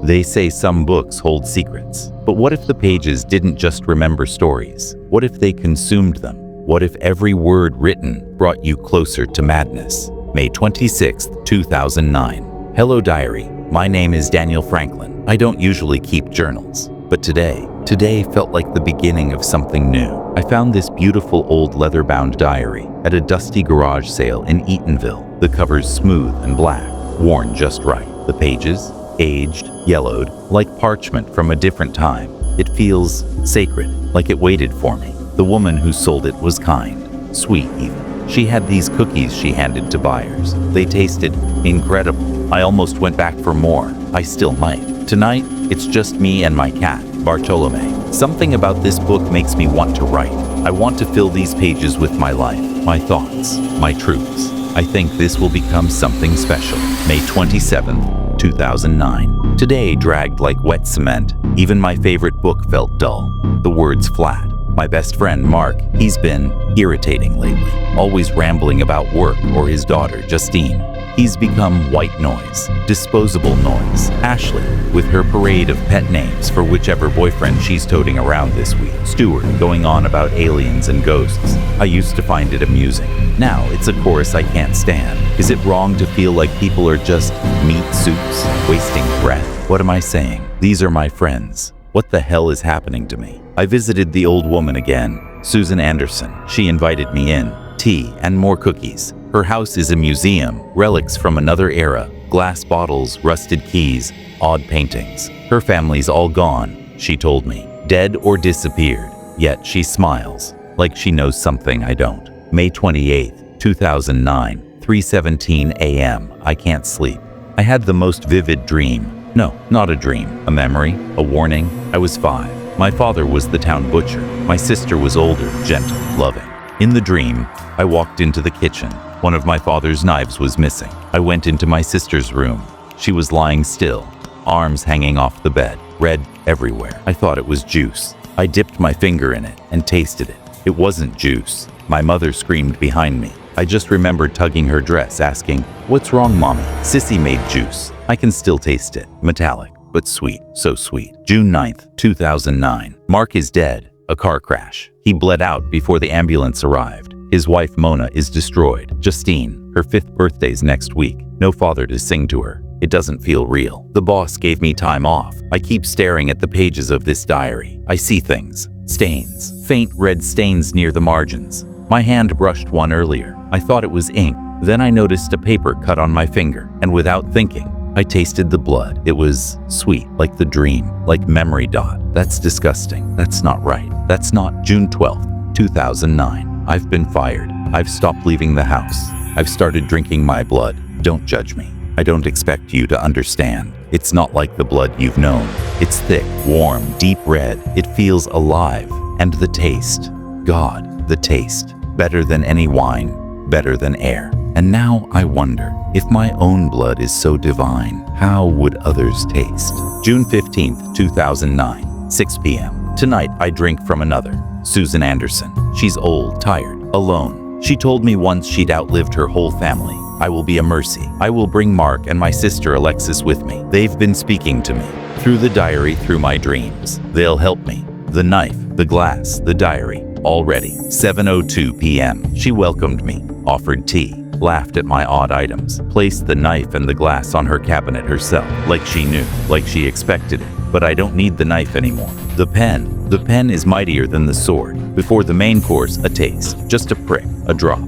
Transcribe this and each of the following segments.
They say some books hold secrets. But what if the pages didn't just remember stories? What if they consumed them? What if every word written brought you closer to madness? May 26, 2009. Hello diary, my name is Daniel Franklin. I don't usually keep journals, but today felt like the beginning of something new. I found this beautiful old leather-bound diary at a dusty garage sale in Eatonville. The cover's smooth and black, worn just right. The pages, aged, yellowed, like parchment from a different time. It feels sacred, like it waited for me. The woman who sold it was kind, sweet even. She had these cookies she handed to buyers. They tasted incredible. I almost went back for more. I still might. Tonight, it's just me and my cat, Bartolome. Something about this book makes me want to write. I want to fill these pages with my life, my thoughts, my truths. I think this will become something special. May 27th, 2009. Today dragged like wet cement. Even my favorite book felt dull. The words flat. My best friend, Mark, he's been irritating lately, always rambling about work or his daughter, Justine. He's become white noise, disposable noise. Ashley, with her parade of pet names for whichever boyfriend she's toting around this week. Stuart, going on about aliens and ghosts. I used to find it amusing. Now it's a chorus I can't stand. Is it wrong to feel like people are just meat soups, wasting breath? What am I saying? These are my friends. What the hell is happening to me? I visited the old woman again, Susan Anderson. She invited me in. Tea and more cookies. Her house is a museum, relics from another era, glass bottles, rusted keys, odd paintings. Her family's all gone, she told me, dead or disappeared. Yet she smiles, like she knows something I don't. May 28th, 2009, 3:17 a.m. I can't sleep. I had the most vivid dream. No, not a dream, a memory, a warning. I was 5. My father was the town butcher. My sister was older, gentle, loving. In the dream, I walked into the kitchen. One of my father's knives was missing. I went into my sister's room. She was lying still, arms hanging off the bed, red everywhere. I thought it was juice. I dipped my finger in it and tasted it. It wasn't juice. My mother screamed behind me. I just remembered tugging her dress, asking, "What's wrong, Mommy?" Sissy made juice. I can still taste it. Metallic, but sweet. So sweet. June 9th, 2009. Mark is dead. A car crash. He bled out before the ambulance arrived. His wife Mona is destroyed. Justine, her 5th birthday's next week. No father to sing to her. It doesn't feel real. The boss gave me time off. I keep staring at the pages of this diary. I see things. Stains. Faint red stains near the margins. My hand brushed one earlier. I thought it was ink. Then I noticed a paper cut on my finger, and without thinking, I tasted the blood. It was sweet, like the dream, like memory dot. That's disgusting. That's not right. That's not. June 12th, 2009. I've been fired. I've stopped leaving the house. I've started drinking my blood. Don't judge me. I don't expect you to understand. It's not like the blood you've known. It's thick, warm, deep red. It feels alive. And the taste. God, the taste. Better than any wine. Better than air. And now I wonder, if my own blood is so divine, how would others taste? June 15th, 2009, 6 p.m. Tonight I drink from another, Susan Anderson. She's old, tired, alone. She told me once she'd outlived her whole family. I will be a mercy. I will bring Mark and my sister Alexis with me. They've been speaking to me. Through the diary, through my dreams. They'll help me. The knife, the glass, the diary. All ready. 7:02 p.m. She welcomed me, offered tea, laughed at my odd items, placed the knife and the glass on her cabinet herself, like she knew, like she expected it. But I don't need the knife anymore. The pen is mightier than the sword. Before the main course, a taste, just a prick, a drop.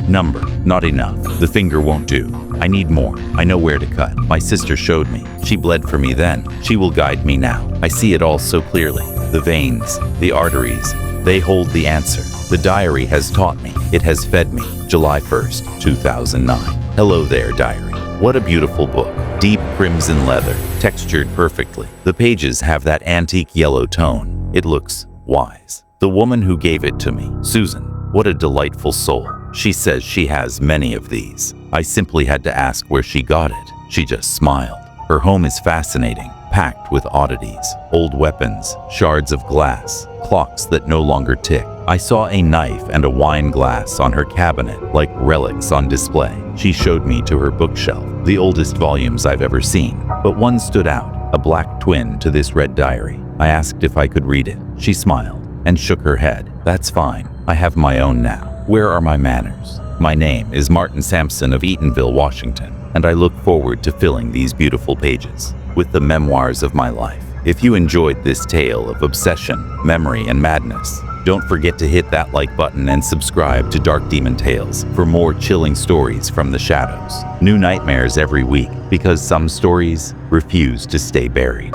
Number, not enough. The finger won't do. I need more. I know where to cut. My sister showed me. She bled for me then. She will guide me now. I see it all so clearly. The veins, the arteries, they hold the answer. The diary has taught me. It has fed me. July 1st, 2009. Hello there, diary. What a beautiful book. Deep crimson leather, textured perfectly. The pages have that antique yellow tone. It looks wise. The woman who gave it to me, Susan, what a delightful soul. She says she has many of these. I simply had to ask where she got it. She just smiled. Her home is fascinating, packed with oddities, old weapons, shards of glass, clocks that no longer tick. I saw a knife and a wine glass on her cabinet, like relics on display. She showed me to her bookshelf, the oldest volumes I've ever seen. But one stood out. a black twin to this red diary. I asked if I could read it. She smiled and shook her head. That's fine. I have my own now. Where are my manners? My name is Martin Sampson of Eatonville, Washington, and I look forward to filling these beautiful pages with the memoirs of my life. If you enjoyed this tale of obsession, memory, and madness, don't forget to hit that like button and subscribe to Dark Demon Tales for more chilling stories from the shadows. New nightmares every week, because some stories refuse to stay buried.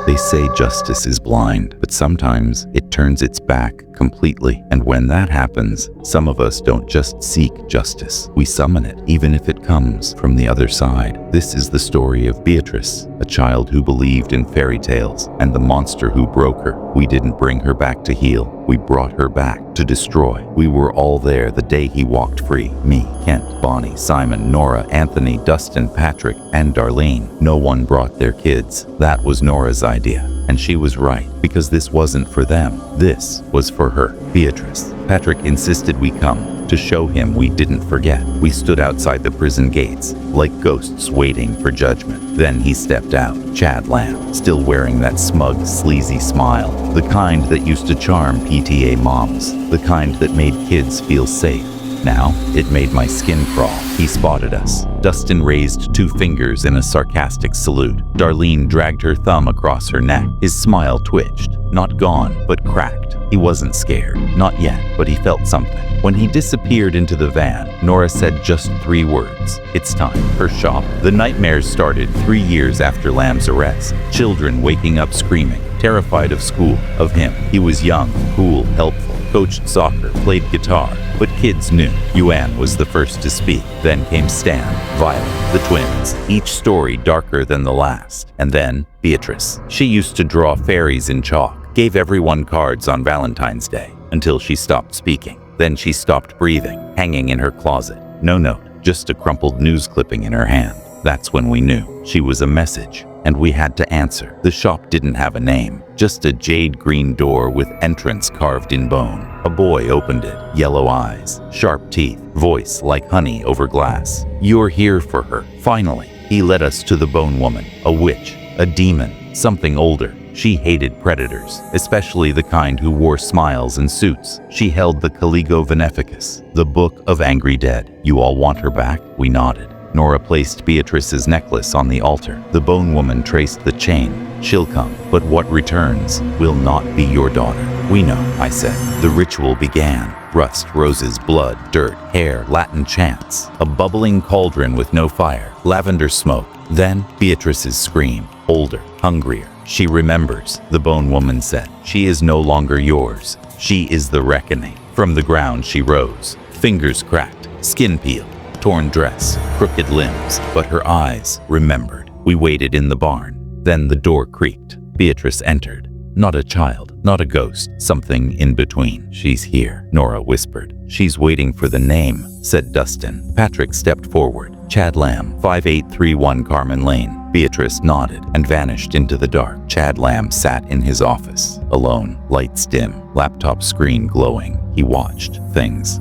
They say justice is blind, but sometimes it turns its back completely. And when that happens, some of us don't just seek justice, we summon it, even if it comes from the other side. This is the story of Beatrice, a child who believed in fairy tales, and the monster who broke her. We didn't bring her back to heal, we brought her back to destroy. We were all there the day he walked free. Me, Kent, Bonnie, Simon, Nora, Anthony, Dustin, Patrick, and Darlene. No one brought their kids. That was Nora's idea. And she was right, because this wasn't for them. This was for her, Beatrice. Patrick insisted we come to show him we didn't forget. We stood outside the prison gates, like ghosts waiting for judgment. Then he stepped out, Chad Lamb, still wearing that smug, sleazy smile, the kind that used to charm PTA moms, the kind that made kids feel safe. Now, it made my skin crawl. He spotted us. Dustin raised 2 fingers in a sarcastic salute. Darlene dragged her thumb across her neck. His smile twitched. Not gone, but cracked. He wasn't scared. Not yet, but he felt something. When he disappeared into the van, Nora said just 3 words. It's time. Her shop. The nightmares started 3 years after Lamb's arrest. Children waking up screaming, terrified of school, of him. He was young, cool, helpful, coached soccer, played guitar. But kids knew. Yuan was the first to speak. Then came Stan, Violet, the twins, each story darker than the last. And then Beatrice. She used to draw fairies in chalk, gave everyone cards on Valentine's Day, until she stopped speaking. Then she stopped breathing, hanging in her closet. No note, just a crumpled news clipping in her hand. That's when we knew she was a message, and we had to answer. The shop didn't have a name, just a jade green door with entrance carved in bone. A boy opened it, yellow eyes, sharp teeth, voice like honey over glass. You're here for her. Finally, he led us to the bone woman, a witch, a demon, something older. She hated predators, especially the kind who wore smiles and suits. She held the Caligo Veneficus, the Book of Angry Dead. You all want her back? We nodded. Nora placed Beatrice's necklace on the altar. The bone woman traced the chain. She'll come, but what returns will not be your daughter. We know, I said. The ritual began. Rust, roses, blood, dirt, hair, Latin chants. A bubbling cauldron with no fire. Lavender smoke. Then Beatrice's scream. Older, hungrier. She remembers, the bone woman said. She is no longer yours. She is the reckoning. From the ground she rose. Fingers cracked. Skin peeled. Torn dress, crooked limbs, but her eyes remembered. We waited in the barn. Then the door creaked. Beatrice entered. Not a child, not a ghost, something in between. She's here, Nora whispered. She's waiting for the name, said Dustin. Patrick stepped forward. Chad Lamb, 5831 Carmen Lane. Beatrice nodded and vanished into the dark. Chad Lamb sat in his office, alone, lights dim, laptop screen glowing. He watched things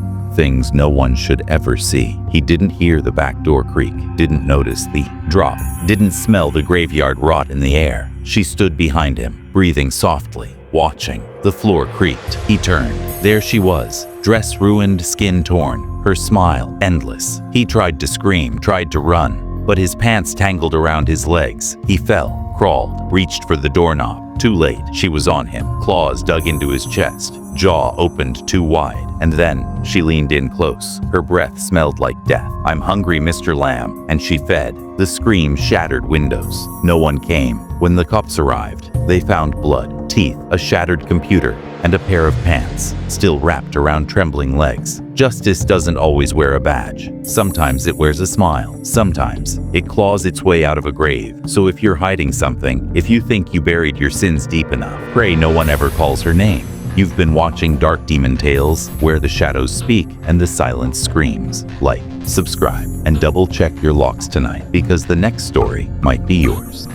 no one should ever see. He didn't hear the back door creak, didn't notice the drop, didn't smell the graveyard rot in the air. She stood behind him, breathing softly, watching. The floor creaked. He turned. There she was, dress ruined, skin torn, her smile endless. He tried to scream, tried to run, but his pants tangled around his legs. He fell, crawled, reached for the doorknob. Too late, she was on him. Claws dug into his chest, jaw opened too wide, and then she leaned in close. Her breath smelled like death. I'm hungry, Mr. Lamb, and she fed. The scream shattered windows. No one came. When the cops arrived, they found blood, teeth, a shattered computer, and a pair of pants, still wrapped around trembling legs. Justice doesn't always wear a badge. Sometimes it wears a smile. Sometimes it claws its way out of a grave. So if you're hiding something, if you think you buried your sins deep enough, pray no one ever calls her name. You've been watching Dark Demon Tales, where the shadows speak and the silence screams. Like, subscribe, and double check your locks tonight, because the next story might be yours.